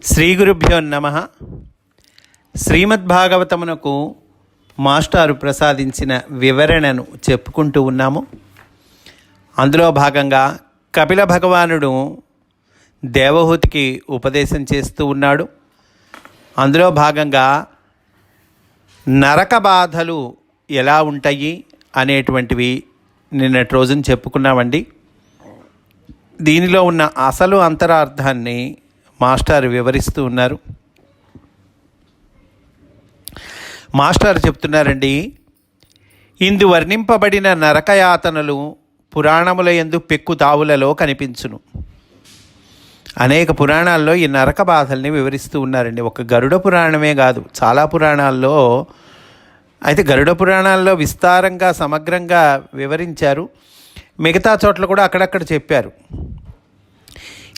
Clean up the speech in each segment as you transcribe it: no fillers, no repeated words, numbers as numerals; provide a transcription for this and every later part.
శ్రీ గురుభ్యో నమః. శ్రీమద్భాగవతమునకు మాస్టారు ప్రసాదించిన వివరణను చెప్పుకుంటూ ఉన్నాము. అందులో భాగంగా కపిల భగవానుడు దేవహూతికి ఉపదేశం చేస్తూ ఉన్నాడు. అందులో భాగంగా నరక బాధలు ఎలా ఉంటాయి అనేటువంటివి నిన్నటి రోజున చెప్పుకున్నామండి. దీనిలో ఉన్న అసలు అంతరార్థాన్ని మాస్టర్ వివరిస్తూ ఉన్నారు. మాస్టర్ చెప్తున్నారండి, ఇందు వర్ణింపబడిన నరకయాతనలు పురాణముల యందు పెక్కు తావులలో కనిపించును. అనేక పురాణాల్లో ఈ నరక బాధల్ని వివరిస్తూ ఉన్నారండి. ఒక గరుడ పురాణమే కాదు, చాలా పురాణాల్లో. అయితే గరుడ పురాణాల్లో విస్తారంగా సమగ్రంగా వివరించారు. మిగతా చోట్ల కూడా అక్కడక్కడ చెప్పారు.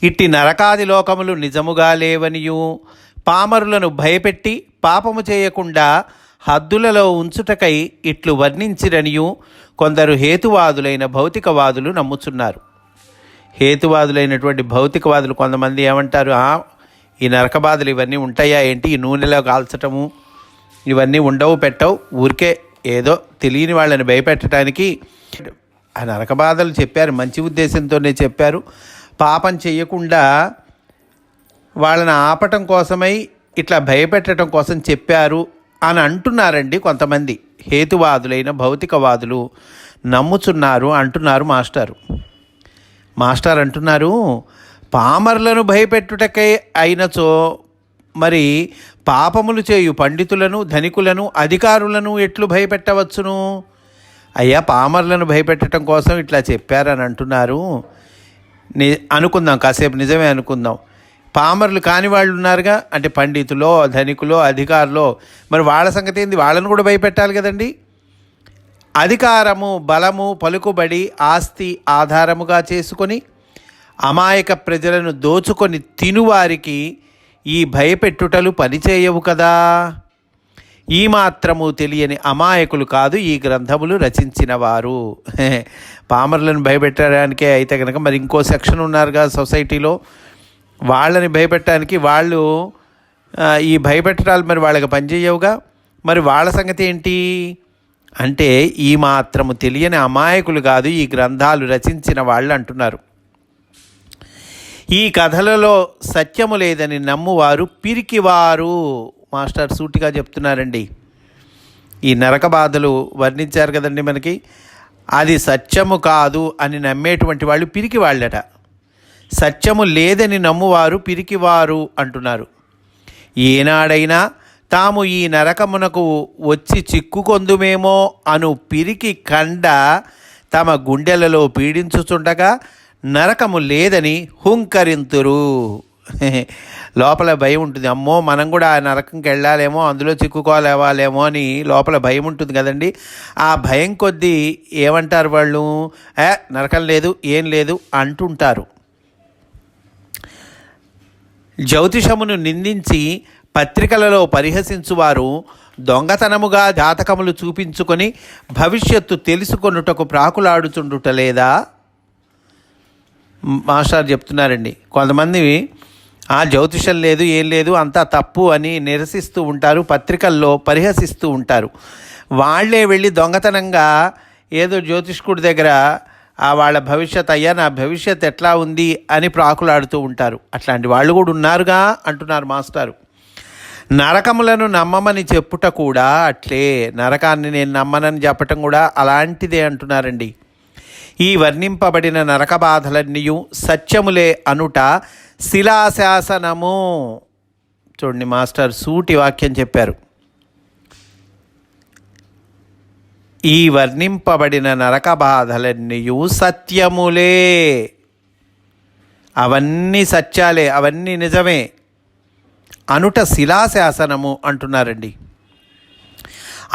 ఇట్టి నరకాది లోకములు నిజముగా లేవనియు, పామరులను భయపెట్టి పాపము చేయకుండా హద్దులలో ఉంచుటకై ఇట్లు వర్ణించిరనియు కొందరు హేతువాదులైన భౌతికవాదులు నమ్ముచున్నారు. హేతువాదులైనటువంటి భౌతికవాదులు కొంతమంది ఏమంటారు, ఈ నరక బాధలు ఇవన్నీ ఉంటాయా ఏంటి, ఈ నూనెలో కాల్చటము ఇవన్నీ ఉండవు పెట్టవు, ఊరికే ఏదో తెలియని వాళ్ళని భయపెట్టడానికి ఆ నరక బాధలు చెప్పారు, మంచి ఉద్దేశంతోనే చెప్పారు. పాపం చెయ్యకుండా వాళ్ళని ఆపటం కోసమై ఇట్లా భయపెట్టడం కోసం చెప్పారు అని అంటున్నారండి కొంతమంది. హేతువాదులైన భౌతికవాదులు నమ్ముచున్నారు అంటున్నారు మాస్టర్ అంటున్నారు, పామరులను భయపెట్టుటకై అయినచో మరి పాపములు చేయు పండితులను, ధనికులను, అధికారులను ఎట్లు భయపెట్టవచ్చును? అయ్యా, పామరులను భయపెట్టడం కోసం ఇట్లా చెప్పారని అంటున్నారు. అనుకుందాం, కాసేపు నిజమే అనుకుందాం. పామరులు కాని వాళ్ళు ఉన్నారుగా, అంటే పండితులో, ధనికులో, అధికారులో, మరి వాళ్ళ సంగతి ఏంది? వాళ్ళను కూడా భయపెట్టాలి కదండి. అధికారము, బలము, పలుకుబడి, ఆస్తి ఆధారముగా చేసుకొని అమాయక ప్రజలను దోచుకొని తినువారికి ఈ భయపెట్టుటలు పనిచేయవు కదా. ఈ మాత్రము తెలియని అమాయకులు కాదు ఈ గ్రంథములు రచించిన వారు. పామరులను భయపెట్టడానికే అయితే కనుక మరి ఇంకో సెక్షన్ ఉన్నారుగా సొసైటీలో, వాళ్ళని భయపెట్టడానికి వాళ్ళు ఈ భయపెట్టడాలు మరి వాళ్ళకి పనిచేయవుగా. మరి వాళ్ళ సంగతి ఏంటి అంటే, ఈ మాత్రము తెలియని అమాయకులు కాదు ఈ గ్రంథాలు రచించిన వాళ్ళు అంటున్నారు. ఈ కథలలో సత్యము లేదని నమ్మువారు పిరికివారు. మాస్టర్ సూటిగా చెప్తున్నారండి. ఈ నరక బాధలు వర్ణించారు కదండి మనకి, అది సత్యము కాదు అని నమ్మేటువంటి వాళ్ళు పిరికి వాళ్ళట. సత్యము లేదని నమ్మువారు పిరికివారు అంటున్నారు. ఏనాడైనా తాము ఈ నరకమునకు వచ్చి చిక్కుకొందుమేమో అను పిరికి కండ తమ గుండెలలో పీడించుచుండగా నరకము లేదని హుంకరింతురు. లోపల భయం ఉంటుంది, అమ్మో మనం కూడా ఆ నరకంకి వెళ్ళాలేమో, అందులో చిక్కుకోలేవాలేమో అని లోపల భయం ఉంటుంది కదండి. ఆ భయం కొద్దీ ఏమంటారు వాళ్ళు, నరకం లేదు ఏం లేదు అంటుంటారు. జ్యోతిషమును నిందించి పత్రికలలో పరిహసించువారు దొంగతనముగా జాతకములు చూపించుకొని భవిష్యత్తు తెలుసుకొనుటకు ప్రాకులాడుచుండుట లేదా? మాస్టర్ చెప్తున్నారండి, కొంతమంది జ్యోతిషం లేదు ఏం లేదు అంతా తప్పు అని నిరసిస్తూ ఉంటారు, పత్రికల్లో పరిహసిస్తూ ఉంటారు. వాళ్ళే వెళ్ళి దొంగతనంగా ఏదో జ్యోతిష్కుడి దగ్గర వాళ్ళ భవిష్యత్, అయ్యా నా భవిష్యత్ ఎట్లా ఉంది అని ప్రాకులాడుతూ ఉంటారు. అట్లాంటి వాళ్ళు కూడా ఉన్నారుగా అంటున్నారు మాస్టారు. నరకములను నమ్మమని చెప్పుట కూడా అట్లే, నరకాన్ని నేను నమ్మనని చెప్పటం కూడా అలాంటిదే అంటున్నారండి. ఈ వర్ణింపబడిన నరక బాధలన్నీయు సత్యములే అనుట శిలాశాసనము. చూడండి, మాస్టర్ సూటి వాక్యం చెప్పారు. ఈ వర్ణింపబడిన నరక బాధలన్నీయు సత్యములే, అవన్నీ సత్యాలే, అవన్నీ నిజమే అనుట శిలాశాసనము అంటున్నారండి.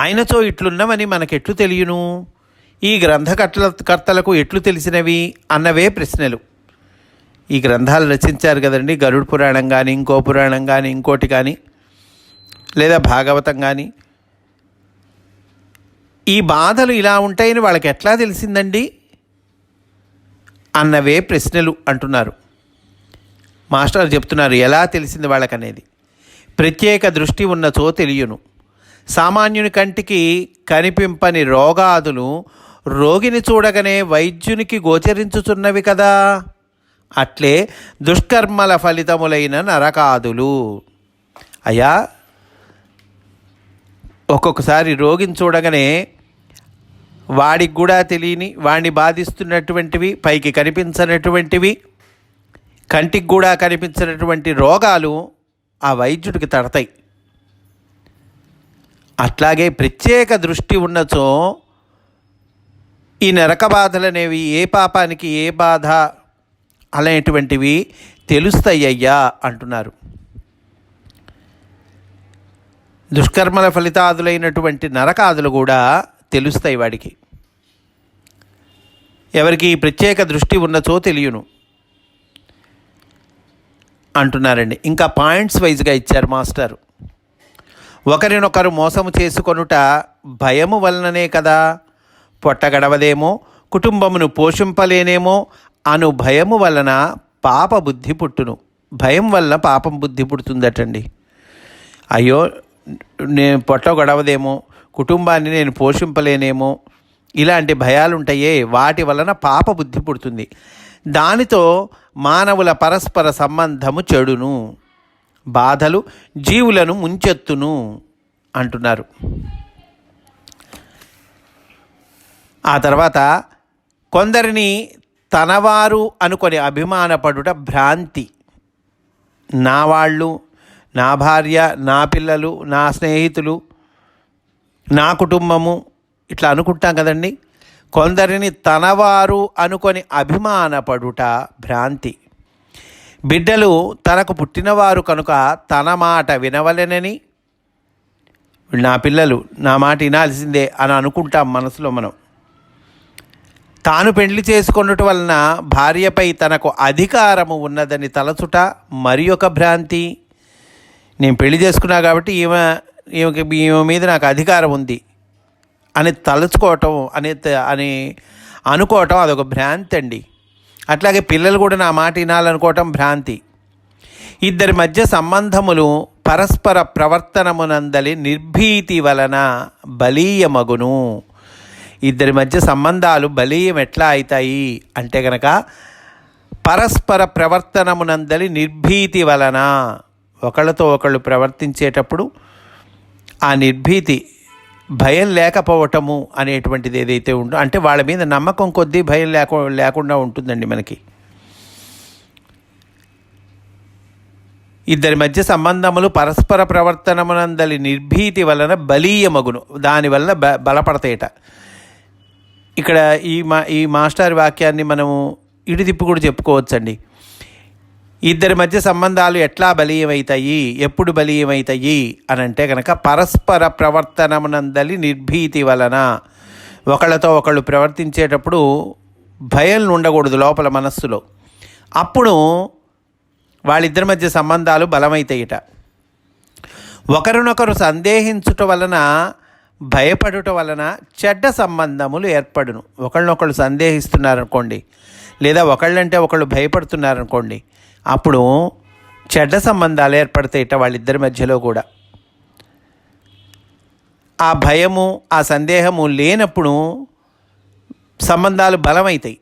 ఆయనతో ఇట్లున్నవని మనకెట్లు తెలియను, ఈ గ్రంథకర్తలకు ఎట్లు తెలిసినవి అన్నవే ప్రశ్నలు. ఈ గ్రంథాలు రచించారు కదండి, గరుడ పురాణం కానీ, ఇంకో పురాణం కానీ, ఇంకోటి కానీ, లేదా భాగవతం కానీ. ఈ బాధలు ఇలా ఉంటాయని వాళ్ళకి ఎట్లా తెలిసిందండి అన్నవే ప్రశ్నలు అంటున్నారు. మాస్టర్ చెప్తున్నారు ఎలా తెలిసింది వాళ్ళకనేది. ప్రత్యేక దృష్టి ఉన్నచో తెలియను. సామాన్యుని కంటికి కనిపింపని రోగాదులు రోగిని చూడగానే వైద్యునికి గోచరించుచున్నవి కదా, అట్లే దుష్కర్మల ఫలితములైన నరకాదులు. అయ్యా, ఒక్కొక్కసారి రోగిని చూడగానే వాడికి కూడా తెలియని, వాడిని బాధిస్తున్నటువంటివి, పైకి కనిపించినటువంటివి, కంటికి కూడా కనిపించినటువంటి రోగాలు ఆ వైద్యుడికి తడతాయి. అట్లాగే ప్రత్యేక దృష్టి ఉన్నచో ఈ నరక బాధలు అనేవి, ఏ పాపానికి ఏ బాధ అనేటువంటివి తెలుస్తాయ్యా అంటున్నారు. దుష్కర్మల ఫలితాదులైనటువంటి నరకాదులు కూడా తెలుస్తాయి వాడికి. ఎవరికి ప్రత్యేక దృష్టి ఉన్నచో తెలియను అంటున్నారండి. ఇంకా పాయింట్స్ వైజ్గా ఇచ్చారు మాస్టారు. ఒకరినొకరు మోసము చేసుకొనుట భయము వలననే కదా. పొట్ట గడవదేమో, కుటుంబమును పోషింపలేనేమో అను భయము వలన పాప బుద్ధి పుట్టును. భయం వల్ల పాపం బుద్ధి పుడుతుందటండి. అయ్యో, నేను పొట్ట గడవదేమో, కుటుంబాన్ని నేను పోషింపలేనేమో, ఇలాంటి భయాలు ఉంటాయే, వాటి వలన పాప బుద్ధి పుడుతుంది. దానితో మానవుల పరస్పర సంబంధము చెడును, బాధలు జీవులను ముంచెత్తును అంటున్నారు. ఆ తర్వాత కొందరిని తనవారు అనుకొని అభిమానపడుట భ్రాంతి. నా వాళ్ళు, నా భార్య, నా పిల్లలు, నా స్నేహితులు, నా కుటుంబము, ఇట్లా అనుకుంటాం కదండి. కొందరిని తనవారు అనుకొని అభిమానపడుట భ్రాంతి. బిడ్డలు తనకు పుట్టినవారు కనుక తన మాట వినవలెనని, నా పిల్లలు నా మాట వినాల్సిందే అని అనుకుంటాం మనసులో మనం. తాను పెళ్లి చేసుకొనుట వలన భార్యపై తనకు అధికారము ఉన్నదని తలచుట మరి ఒక భ్రాంతి. నేను పెళ్లి చేసుకున్నా కాబట్టి ఈమె మీద నాకు అధికారం ఉంది అని తలుచుకోవటం అని అనుకోవటం అదొక భ్రాంతి అండి. అట్లాగే పిల్లలు కూడా నా మాట వినాలనుకోవటం భ్రాంతి. ఇద్దరి మధ్య సంబంధములు పరస్పర ప్రవర్తనమునందలి నిర్భీతి వలన బలీయమగును. ఇద్దరి మధ్య సంబంధాలు బలీయం ఎట్లా అవుతాయి అంటే కనుక పరస్పర ప్రవర్తనమునందలి నిర్భీతి వలన, ఒకళ్ళతో ఒకళ్ళు ప్రవర్తించేటప్పుడు ఆ నిర్భీతి, భయం లేకపోవటము అనేటువంటిది ఏదైతే ఉందో, అంటే వాళ్ళ మీద నమ్మకం కొద్దీ భయం లేకుండా ఉంటుందండి మనకి. ఇద్దరి మధ్య సంబంధములు పరస్పర ప్రవర్తనమునందలి నిర్భీతి వలన బలీయమగును, దానివల్ల బలపడతాయట. ఇక్కడ ఈ మాస్టర్ వాక్యాన్ని మనము ఇడిదిప్పు కూడా చెప్పుకోవచ్చండి. ఇద్దరి మధ్య సంబంధాలు ఎట్లా బలీయమవుతాయి, ఎప్పుడు బలీయమవుతాయి అని అంటే కనుక పరస్పర ప్రవర్తనమునందలి నిర్భీతి వలన. ఒకళ్ళతో ఒకళ్ళు ప్రవర్తించేటప్పుడు భయం ఉండకూడదు లోపల మనస్సులో, అప్పుడు వాళ్ళిద్దరి మధ్య సంబంధాలు బలమవుతాయిట. ఒకరినొకరు సందేహించుట వలన, భయపడుట వలన చెడ్డ సంబంధములు ఏర్పడును. ఒకళ్ళనొకళ్ళు సందేహిస్తున్నారనుకోండి, లేదా ఒకళ్ళంటే ఒకళ్ళు భయపడుతున్నారనుకోండి, అప్పుడు చెడ్డ సంబంధాలు ఏర్పడతాయిట వాళ్ళిద్దరి మధ్యలో కూడా. ఆ భయము, ఆ సందేహము లేనప్పుడు సంబంధాలు బలమవుతాయి.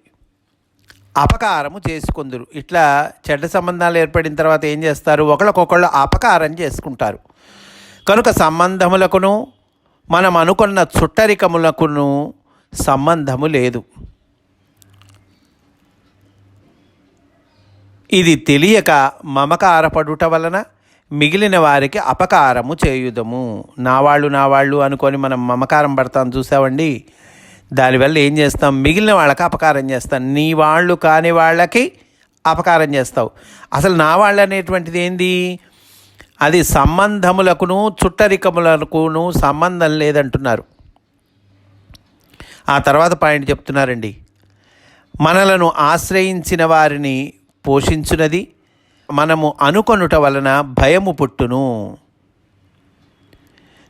అపకారము చేసుకుందరు. ఇట్లా చెడ్డ సంబంధాలు ఏర్పడిన తర్వాత ఏం చేస్తారు, ఒకళ్ళకొకళ్ళు అపకారం చేసుకుంటారు. కనుక సంబంధములకును మనం అనుకున్న చుట్టరికములకును సంబంధము లేదు. ఇది తెలియక మమకారపడుట వలన మిగిలిన వారికి అపకారము చేయుదము. నా వాళ్ళు అనుకొని మనం మమకారం పడతాం చూసామండి, దానివల్ల ఏం చేస్తాం, మిగిలిన వాళ్ళకి అపకారం చేస్తాం. నీ వాళ్ళు కాని వాళ్ళకి అపకారం చేస్తావు. అసలు నా వాళ్ళు అనేటువంటిది ఏంది, అది సంబంధములకును చుట్టరికములకును సంబంధం లేదంటున్నారు. ఆ తర్వాత పాయింట్ చెప్తున్నారండి. మనలను ఆశ్రయించిన వారిని పోషించున్నది మనము అనుకొనుట వలన భయము పుట్టును.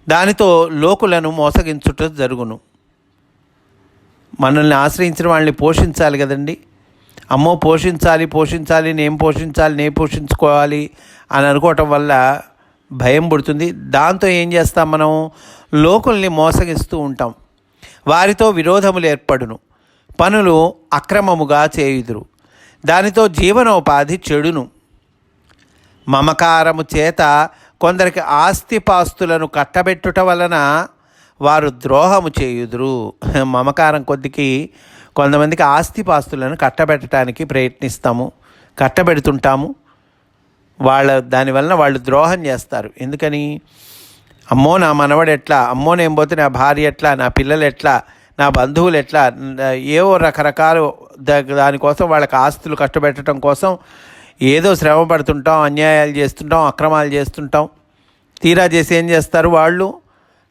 దానితో లోకులను మోసగించుట జరుగును. మనల్ని ఆశ్రయించిన వాళ్ళని పోషించాలి కదండి. అమ్మో పోషించాలి, నేను పోషించుకోవాలి అని అనుకోవటం వల్ల భయం పుడుతుంది. దాంతో ఏం చేస్తాం, మనం లోకుల్ని మోసగిస్తూ ఉంటాం. వారితో విరోధములు ఏర్పడును, పనులు అక్రమముగా చేయుదురు, దానితో జీవనోపాధి చెడును. మమకారము చేత కొందరికి ఆస్తిపాస్తులను కట్టబెట్టుట వలన వారు ద్రోహము చేయుదురు. మమకారం కొద్దికి కొంతమందికి ఆస్తిపాస్తులను కట్టబెట్టడానికి కట్టబెడుతుంటాము. దానివలన వాళ్ళు ద్రోహం చేస్తారు. ఎందుకని, అమ్మో నా మనవడు ఎట్లా, అమ్మో నేను పోతే నా భార్య ఎట్లా, నా పిల్లలు ఎట్లా, నా బంధువులు ఎట్లా, ఏవో రకరకాలు దానికోసం వాళ్ళకి ఆస్తులు కట్టబెట్టడం కోసం ఏదో శ్రమ పడుతుంటాం, అన్యాయాలు చేస్తుంటాం, అక్రమాలు చేస్తుంటాం. తీరా చేసి ఏం చేస్తారు, వాళ్ళు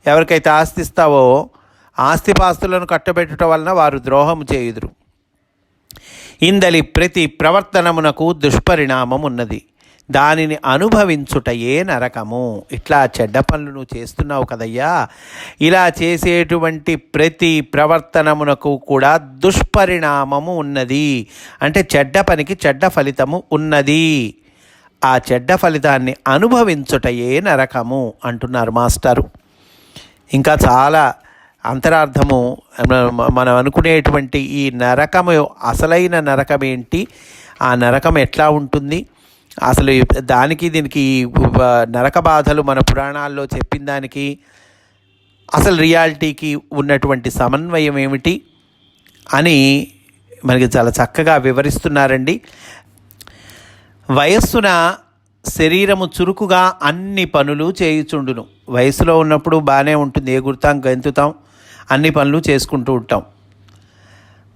ఎవరికైతే ఆస్తి ఇస్తావో ఆస్తిపాస్తులను కట్టబెట్టడం వలన వారు ద్రోహము చేయుదురు. ఇందలి ప్రతి ప్రవర్తనమునకు దుష్పరిణామం ఉన్నది, దానిని అనుభవించుటయే నరకము. ఇట్లా చెడ్డ పనులు నువ్వు చేస్తున్నావు కదయ్యా, ఇలా చేసేటువంటి ప్రతి ప్రవర్తనమునకు కూడా దుష్పరిణామము ఉన్నది. అంటే చెడ్డ పనికి చెడ్డ ఫలితము ఉన్నది. ఆ చెడ్డ ఫలితాన్ని అనుభవించుటయే నరకము అంటున్నారు మాస్టారు. ఇంకా చాలా అంతరార్థము మనం అనుకునేటువంటి ఈ నరకము, అసలైన నరకం ఏంటి, ఆ నరకం ఎట్లా ఉంటుంది, అసలు దీనికి నరక బాధలు మన పురాణాల్లో చెప్పిన దానికి అసలు రియాలిటీకి ఉన్నటువంటి సమన్వయం ఏమిటి అని మనకి చాలా చక్కగా వివరిస్తున్నారండి. వయస్సున శరీరము చురుకుగా అన్ని పనులు చేయుచుండును. వయసులో ఉన్నప్పుడు బాగానే ఉంటుంది, ఎగురుతాం, గెంతుతాం, అన్ని పనులు చేసుకుంటూ ఉంటాం.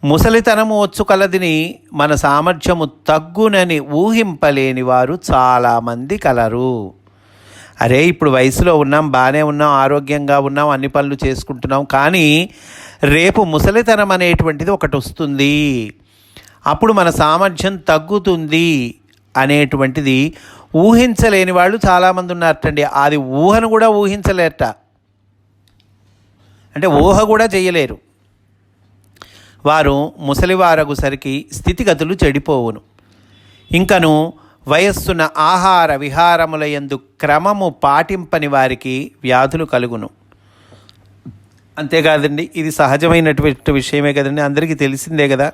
ముసలితనము వచ్చు కలదిని మన సామర్థ్యము తగ్గునని ఊహింపలేని వారు చాలామంది కలరు. అరే ఇప్పుడు వయసులో ఉన్నాం, బాగానే ఉన్నాం, ఆరోగ్యంగా ఉన్నాం, అన్ని పనులు చేసుకుంటున్నాం, కానీ రేపు ముసలితనం అనేటువంటిది ఒకటి వస్తుంది, అప్పుడు మన సామర్థ్యం తగ్గుతుంది అనేటువంటిది ఊహించలేని వాళ్ళు చాలామంది ఉన్నారటండి. అది ఊహను కూడా ఊహించలేరట, అంటే ఊహ కూడా చేయలేరు. వారు ముసలివారగుసరికి స్థితిగతులు చెడిపోవును. ఇంకను వయస్సున ఆహార విహారముల యందు క్రమము పాటింపని వారికి వ్యాధులు కలుగును. అంతేకాదండి, ఇది సహజమైనటువంటి విషయమే కదండి, అందరికీ తెలిసిందే కదా.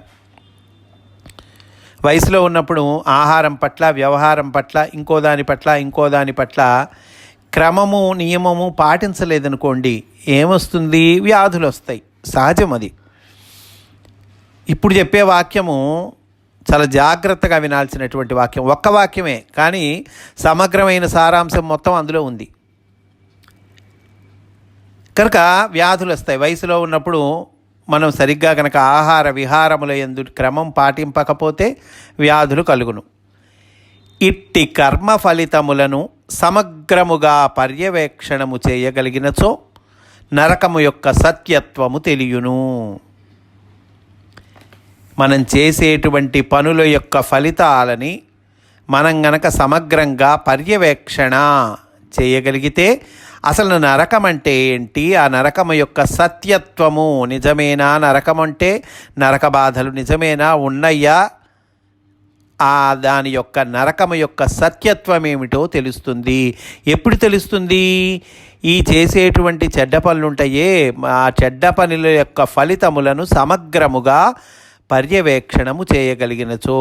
వయసులో ఉన్నప్పుడు ఆహారం పట్ల, వ్యవహారం పట్ల, ఇంకో దాని పట్ల క్రమము నియమము పాటించలేదనుకోండి, ఏమొస్తుంది, వ్యాధులు వస్తాయి, సహజం అది. ఇప్పుడు చెప్పే వాక్యము చాలా జాగ్రత్తగా వినాల్సినటువంటి వాక్యం. ఒక్క వాక్యమే కానీ సమగ్రమైన సారాంశం మొత్తం అందులో ఉంది. కనుక వ్యాధులు వస్తాయి. వయసులో ఉన్నప్పుడు మనం సరిగ్గా కనుక ఆహార విహారముల యందు క్రమం పాటింపకపోతే వ్యాధులు కలుగును. ఇట్టి కర్మ ఫలితములను సమగ్రముగా పర్యవేక్షణము చేయగలిగినచో నరకము యొక్క సత్యత్వము తెలియును. మనం చేసేటువంటి పనుల యొక్క ఫలితాలని మనం గనక సమగ్రంగా పర్యవేక్షణ చేయగలిగితే అసలు నరకం అంటే ఏంటి, ఆ నరకము యొక్క సత్యత్వము నిజమేనా, నరకం అంటే నరక బాధలు నిజమేనా ఉన్నయ్యా, దాని యొక్క నరకము యొక్క సత్యత్వం ఏమిటో తెలుస్తుంది. ఎప్పుడు తెలుస్తుంది, ఈ చేసేటువంటి చెడ్డ పనులు ఉంటాయే, ఆ చెడ్డ పనుల యొక్క ఫలితములను సమగ్రముగా పర్యవేక్షణము చేయగలిగినచో.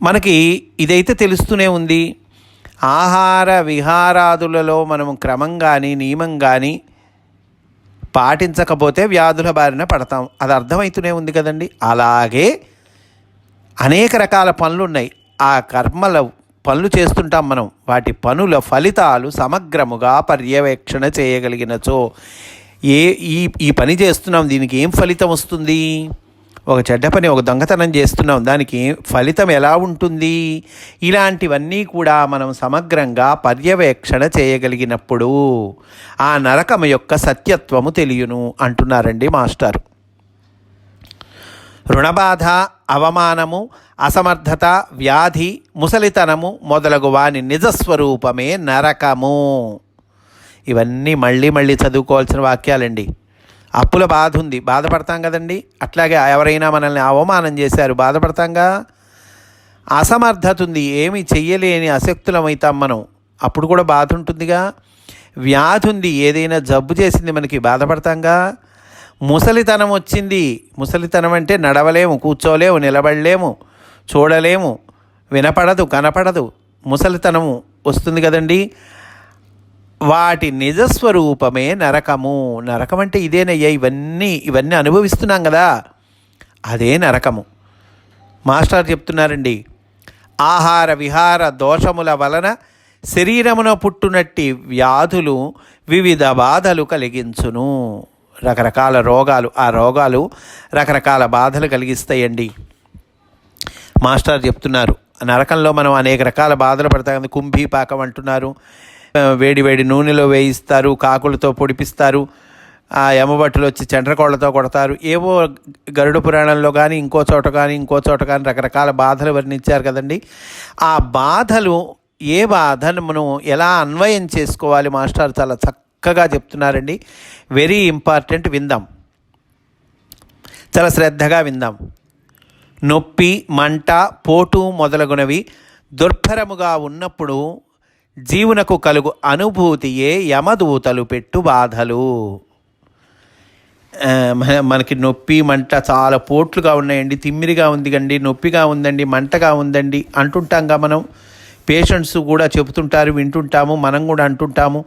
మనకి ఇదైతే తెలుస్తూనే ఉంది. ఆహార విహారాదులలో మనం క్రమం కానీ నియమం కానీ పాటించకపోతే వ్యాధుల బారిన పడతాం, అది అర్థమవుతూనే ఉంది కదండి. అలాగే అనేక రకాల పనులు ఉన్నాయి, ఆ కర్మల పనులు చేస్తుంటాం మనం, వాటి పనుల ఫలితాలు సమగ్రముగా పర్యవేక్షణ చేయగలిగినచో ఈ పని చేస్తున్నాం, దీనికి ఏం ఫలితం వస్తుంది, ఒక చెడ్డ పని, ఒక దొంగతనం చేస్తున్నాం, దానికి ఫలితం ఎలా ఉంటుంది, ఇలాంటివన్నీ కూడా మనం సమగ్రంగా పర్యవేక్షణ చేయగలిగినప్పుడు ఆ నరకము యొక్క సత్యత్వము తెలియను అంటున్నారండి మాస్టారు. రుణబాధ, అవమానము, అసమర్థత, వ్యాధి, ముసలితనము మొదలగు వాని నిజస్వరూపమే నరకము. ఇవన్నీ మళ్ళీ చదువుకోవాల్సిన వాక్యాలండి. అప్పుల బాధ ఉంది, బాధపడతాం కదండి. అట్లాగే ఎవరైనా మనల్ని అవమానం చేశారు, బాధపడతాంగా. అసమర్థత ఉంది, ఏమి చెయ్యలేని అశక్తులమవుతాం మనం, అప్పుడు కూడా బాధ ఉంటుందిగా. వ్యాధి ఉంది, ఏదైనా జబ్బు చేసింది మనకి, బాధపడతాంగా. ముసలితనం వచ్చింది, ముసలితనం అంటే నడవలేము, కూర్చోలేము, నిలబడలేము, చూడలేము, వినపడదు, కనపడదు, ముసలితనము వస్తుంది కదండి. వాటి నిజస్వరూపమే నరకము. నరకం అంటే ఇదేనయ్యా, ఇవన్నీ అనుభవిస్తున్నాం కదా, అదే నరకము. మాస్టర్ చెప్తున్నారండి, ఆహార విహార దోషముల వలన శరీరమున పుట్టునట్టి వ్యాధులు వివిధ బాధలు కలిగించును. రకరకాల రోగాలు, ఆ రోగాలు రకరకాల బాధలు కలిగిస్తాయండి. మాస్టర్ చెప్తున్నారు, నరకంలో మనం అనేక రకాల బాధలు పడతాం. కుంభీపాకం అంటున్నారు, వేడి వేడి నూనెలో వేయిస్తారు, కాకులతో పొడిపిస్తారు, ఆ యమభట్టులు వచ్చి చండ్రకోళ్లతో కొడతారు. ఏవో గరుడ పురాణంలో కానీ ఇంకో చోట కానీ రకరకాల బాధలు వర్ణించారు కదండి. ఆ బాధలు, ఏ బాధను మనం ఎలా అన్వయం చేసుకోవాలి మాస్టర్ చాలా చక్కగా చెప్తున్నారండి. వెరీ ఇంపార్టెంట్, విందాం, చాలా శ్రద్ధగా విందాం. నొప్పి, మంట, పోటు మొదలగునవి దుర్భరముగా ఉన్నప్పుడు జీవునకు కలుగు అనుభూతియే యమదూతలు పెట్టు బాధలు. మనకి నొప్పి మంట చాలా పోట్లుగా ఉన్నాయండి, తిమ్మిరిగా ఉంది కండి, నొప్పిగా ఉందండి, మంటగా ఉందండి అంటుంటాంగా మనం. పేషెంట్స్ కూడా చెబుతుంటారు, వింటుంటాము, మనం కూడా అంటుంటాము.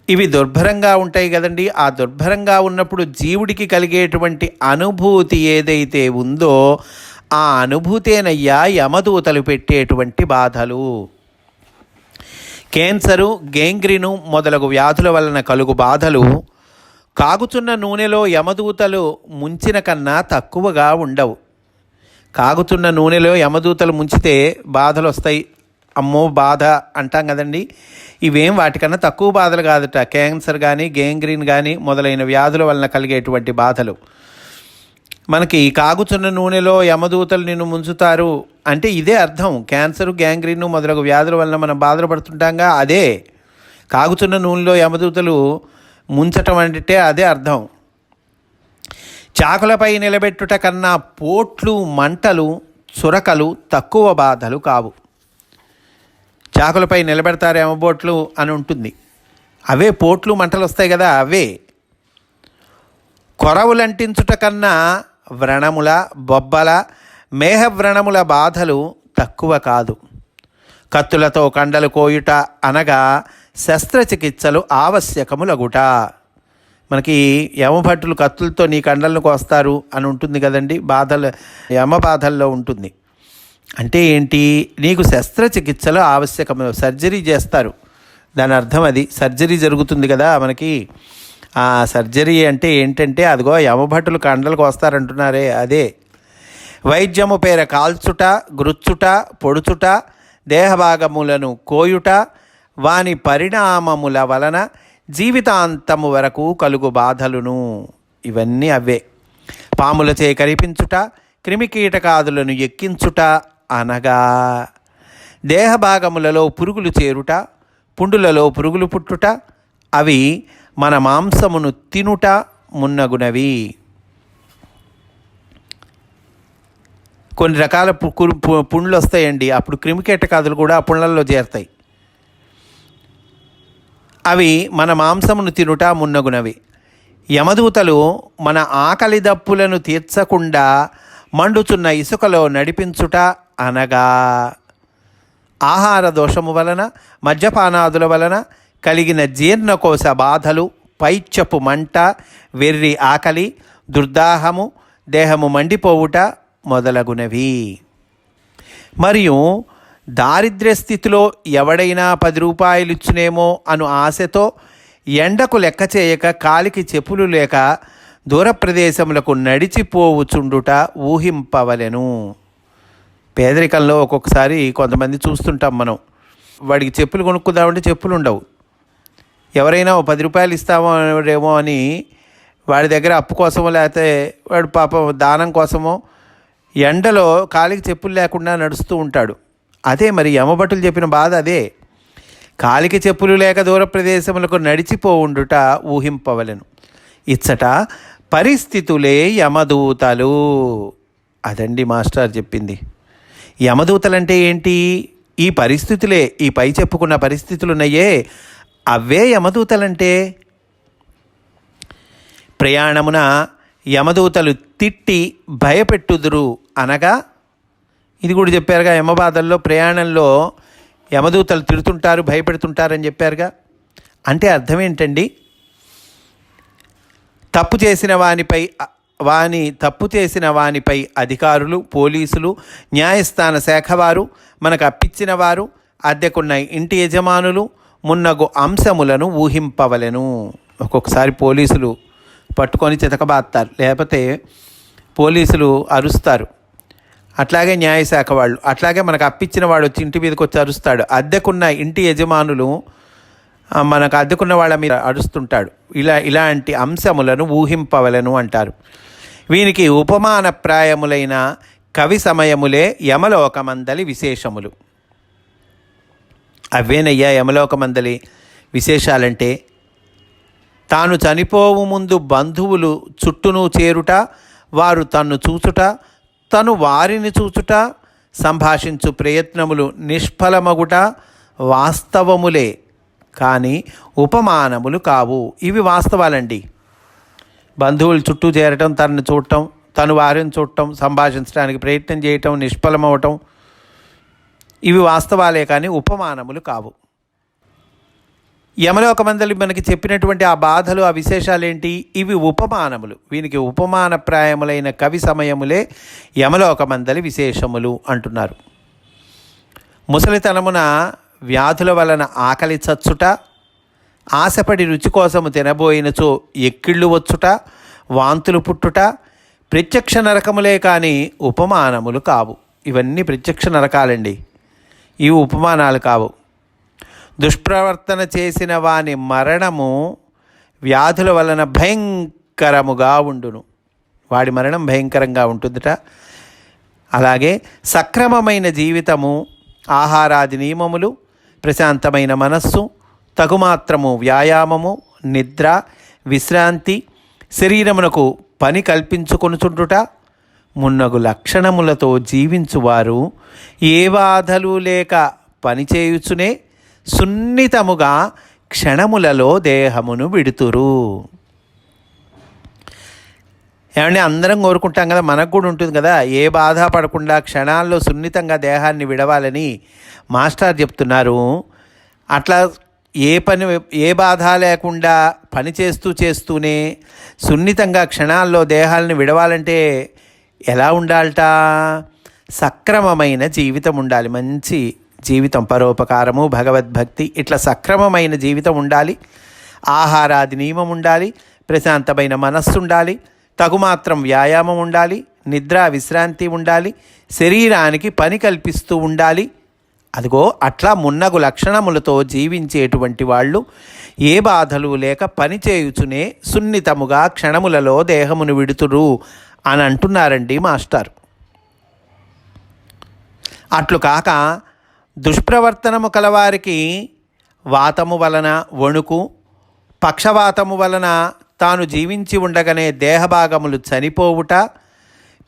ఇవి దుర్భరంగా ఉంటాయి కదండి. ఆ దుర్భరంగా ఉన్నప్పుడు జీవుడికి కలిగేటువంటి అనుభూతి ఏదైతే ఉందో ఆ అనుభూతేనయ్యా యమదూతలు పెట్టేటువంటి బాధలు. క్యాన్సరు, గేంగ్రీను మొదలగు వ్యాధుల వలన కలుగు బాధలు కాగుతున్న నూనెలో యమదూతలు ముంచిన కన్నా తక్కువగా ఉండవు. కాగుతున్న నూనెలో యమదూతలు ముంచితే బాధలు వస్తాయి, అమ్మో బాధ అంటాం కదండి. ఇవేం వాటికన్నా తక్కువ బాధలు కాదట. క్యాన్సర్ కానీ గేంగ్రీన్ కానీ మొదలైన వ్యాధుల వలన కలిగేటువంటి బాధలు. మనకి కాగుతున్న నూనెలో యమదూతలు నిన్ను ముంచుతారు అంటే ఇదే అర్థం. క్యాన్సరు, గ్యాంగ్రీను మొదలగు వ్యాధుల వలన మనం బాధలు పడుతుంటాంగా, అదే కాగుతున్న నూనెలో యమదూతలు ముంచటం అంటే అదే అర్థం. చాకులపై నిలబెట్టుట కన్నా పోట్లు, మంటలు, చురకలు తక్కువ బాధలు కావు. చాకులపై నిలబెడతారు యమబోట్లు అని ఉంటుంది, అవే పోట్లు మంటలు వస్తాయి కదా, అవే. కొరవులంటించుట కన్నా వ్రణముల, బొబ్బల, మేహవ్రణముల బాధలు తక్కువ కాదు. కత్తులతో కండలు కోయుట అనగా శస్త్రచికిత్సలు ఆవశ్యకములగుట. మనకి యమభట్టులు కత్తులతో నీ కండలను కోస్తారు అని ఉంటుంది కదండి, బాధలు యమ బాధల్లో ఉంటుంది. అంటే ఏంటి, నీకు శస్త్రచికిత్సలు ఆవశ్యకము, సర్జరీ చేస్తారు, దాని అర్థం అది. సర్జరీ జరుగుతుంది కదా మనకి, ఆ సర్జరీ అంటే ఏంటంటే అదిగో యమభట్టులు కండలకు వస్తారంటున్నారే అదే. వైద్యము పేర కాల్చుట, గ్రుచ్చుట, పొడుచుట, దేహభాగములను కోయుట, వాని పరిణామముల వలన జీవితాంతము వరకు కలుగు బాధలును, ఇవన్నీ అవే. పాములచే కరిపించుట, క్రిమికీటకాదులను ఎక్కించుట అనగా దేహభాగములలో పురుగులు చేరుట, పుండులలో పురుగులు పుట్టుట, అవి మన మాంసమును తినుట మున్నగునవి. కొన్ని రకాల పుండ్లు వస్తాయండి, అప్పుడు క్రిమికీటకాదులు కూడా ఆ పుండ్లలో చేరుతాయి. అవి మన మాంసమును తినుట మున్నగునవి. యమదూతలు మన ఆకలి దప్పులను తీర్చకుండా మండుచున్న ఇసుకలో నడిపించుట అనగా ఆహార దోషము వలన, మద్యపానాదుల వలన కలిగిన జీర్ణకోశ బాధలు, పైత్యపు మంట, వెర్రి ఆకలి, దుర్దాహము, దేహము మండిపోవుట మొదలగునవి. మరియు దారిద్ర్య స్థితిలో ఎవడైనా 10 రూపాయలు ఇచ్చునేమో అను ఆశతో ఎండకు లెక్క చేయక కాలికి చెప్పులు లేక దూర ప్రదేశములకు నడిచిపోవుచుండుట ఊహింపవలెను. పేదరికంలో ఒక్కొక్కసారి కొంతమంది చూస్తుంటాం మనం, వాడికి చెప్పులు కొనుక్కుందామంటే చెప్పులు ఉండవు. ఎవరైనా 10 రూపాయలు ఇస్తామో అని వాడి దగ్గర అప్పు కోసమో లేకపోతే వాడు పాపం దానం కోసమో ఎండలో కాలికి చెప్పులు లేకుండా నడుస్తూ ఉంటాడు. అదే మరి యమభటులు చెప్పిన బాధ అదే. కాలికి చెప్పులు లేక దూర ప్రదేశములకు నడిచిపోవుండుట ఊహింపవలెను. ఇచ్చట పరిస్థితులే యమదూతలు. అదండి మాస్టర్ చెప్పింది. యమదూతలంటే ఏంటి? ఈ పరిస్థితులే, ఈ పై చెప్పుకున్న పరిస్థితులు ఉన్నాయే అవే యమదూతలంటే. ప్రయాణమున యమదూతలు తిట్టి భయపెట్టుదురు అనగా, ఇది కూడా చెప్పారుగా, యమబాధల్లో ప్రయాణంలో యమదూతలు తిడుతుంటారు, భయపెడుతుంటారని చెప్పారుగా. అంటే అర్థం ఏంటండి? తప్పు చేసిన వానిపై అధికారులు, పోలీసులు, న్యాయస్థాన శాఖ వారు, మనకు అప్పించిన వారు, అద్దెకున్న ఇంటి యజమానులు మున్నగు అంశములను ఊహింపవలెను. ఒక్కొక్కసారి పోలీసులు పట్టుకొని చితకబాస్తారు, లేకపోతే పోలీసులు అరుస్తారు. అట్లాగే న్యాయశాఖ వాళ్ళు, అట్లాగే మనకు అప్పించిన వాడు వచ్చి ఇంటి మీదకి వచ్చి అరుస్తాడు. అద్దెకున్న ఇంటి యజమానులు మనకు అద్దెకున్న వాళ్ళ మీద అరుస్తుంటాడు. ఇలాంటి అంశములను ఊహింపవలను అంటారు. వీనికి ఉపమానప్రాయములైన కవి సమయములే యమలోకమందలి విశేషములు. అవేనయ్యా యమలోకమందలి విశేషాలంటే. తాను చనిపోవు ముందు బంధువులు చుట్టూను చేరుట, వారు తన్ను చూచుట, తను వారిని చూచుట, సంభాషించు ప్రయత్నములు నిష్ఫలమగుట వాస్తవములే కానీ ఉపమానములు కావు. ఇవి వాస్తవాలండి. బంధువులు చుట్టూ చేరటం, తనని చూడటం, తను వారిని చూడటం, సంభాషించడానికి ప్రయత్నం చేయటం, నిష్ఫలమవటం, ఇవి వాస్తవాలే కానీ ఉపమానములు కావు. యమలోకమందలి మనకి చెప్పినటువంటి ఆ బాధలు, ఆ విశేషాలేంటి? ఇవి ఉపమానములు. వీనికి ఉపమానప్రాయములైన కవి సమయములే యమలోకమందలి విశేషములు అంటున్నారు. ముసలితనమున వ్యాధుల వలన ఆకలి చచ్చుట, ఆశపడి రుచి కోసము తినబోయినచో ఎక్కిళ్ళు వచ్చుట, వాంతులు పుట్టుట ప్రత్యక్ష నరకములే కానీ ఉపమానములు కావు. ఇవన్నీ ప్రత్యక్ష నరకాలండి, ఇవి ఉపమానాలు కావు. దుష్ప్రవర్తన చేసిన వాని మరణము వ్యాధుల వలన భయంకరముగా ఉండును. వాడి మరణం భయంకరంగా ఉంటుందట. అలాగే సక్రమమైన జీవితము, ఆహారాది నియమములు, ప్రశాంతమైన మనస్సు, తగుమాత్రము వ్యాయామము, నిద్ర, విశ్రాంతి, శరీరమునకు పని కల్పించుకొనుచుండుట మున్నగు లక్షణములతో జీవించువారు ఏ బాధలు లేక పనిచేయుచునే సున్నితముగా క్షణములలో దేహమును విడుతురు. ఏమంటే అందరం కోరుకుంటాం కదా, మనకు కూడా ఉంటుంది కదా, ఏ బాధ పడకుండా క్షణాల్లో సున్నితంగా దేహాన్ని విడవాలని మాస్టర్ చెప్తున్నారు. అట్లా ఏ బాధ లేకుండా పని చేస్తూనే సున్నితంగా క్షణాల్లో దేహాలను విడవాలంటే ఎలా ఉండాలట? సక్రమమైన జీవితం ఉండాలి. మంచి జీవితం, పరోపకారము, భగవద్భక్తి, ఇట్లా సక్రమమైన జీవితం ఉండాలి. ఆహారాది నియమం ఉండాలి, ప్రశాంతమైన మనస్సు ఉండాలి, తగుమాత్రం వ్యాయామం ఉండాలి, నిద్ర విశ్రాంతి ఉండాలి, శరీరానికి పని కల్పిస్తూ ఉండాలి. అదిగో అట్లా మున్నగు లక్షణములతో జీవించేటువంటి వాళ్ళు ఏ బాధలు లేక పని చేయుచునే సున్నితముగా క్షణములలో దేహమును విడుతురు అని అంటున్నారండి మాస్టర్. అట్లు కాక దుష్ప్రవర్తనము కలవారికి వాతము వలన వణుకు, పక్షవాతము వలన తాను జీవించి ఉండగానే దేహభాగములు చనిపోవుట,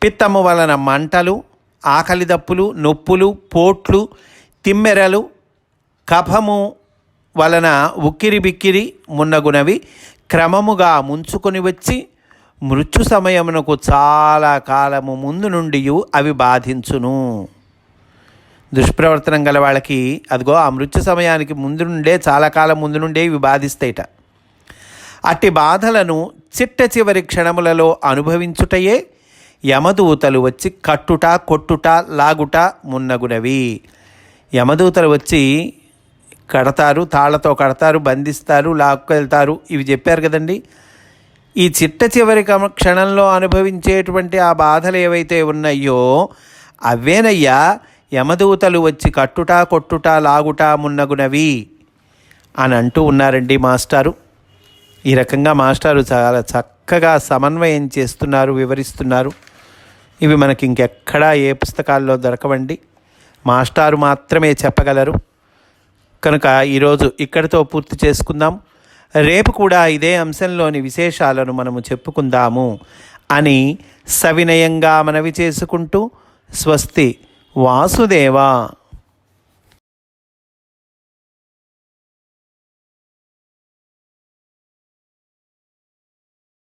పిత్తము వలన మంటలు, ఆకలి దప్పులు, నొప్పులు, పోట్లు, తిమ్మెరలు, కఫము వలన ఉక్కిరి బిక్కిరి మున్నగునవి క్రమముగా ముంచుకొని వచ్చి మృత్యు సమయమునకు చాలా కాలము ముందు నుండి అవి బాధించును. దుష్ప్రవర్తనం గల వాళ్ళకి అదిగో ఆ మృత్యు సమయానికి ముందు నుండే, చాలా కాలం ముందు నుండే ఇవి బాధిస్తాయిట. అట్టి బాధలను చిట్ట చివరి క్షణములలో అనుభవించుటయే యమదూతలు వచ్చి కట్టుట, కొట్టుట, లాగుట మున్నగునవి. యమదూతలు వచ్చి కడతారు, తాళ్లతో కడతారు, బంధిస్తారు, లాక్కెళ్తారు. ఇవి చెప్పారు కదండి. ఈ చిట్ట చివరి క్షణంలో అనుభవించేటువంటి ఆ బాధలు ఏవైతే ఉన్నాయో అవేనయ్యా యమదూతలు వచ్చి కట్టుట, కొట్టుట, లాగుట మున్నగునవి అని అంటూ ఉన్నారండి మాస్టారు. ఈ రకంగా మాస్టారు చాలా చక్కగా సమన్వయం చేస్తున్నారు, వివరిస్తున్నారు. ఇవి మనకి ఇంకెక్కడా ఏ పుస్తకాల్లో దొరకవండి, మాస్టారు మాత్రమే చెప్పగలరు. కనుక ఈరోజు ఇక్కడితో పూర్తి చేసుకుందాం. రేపు కూడా ఇదే అంశంలోని విశేషాలను మనము చెప్పుకుందాము అని సవినయంగా మనవి చేసుకుంటూ స్వస్తి వాసుదేవా.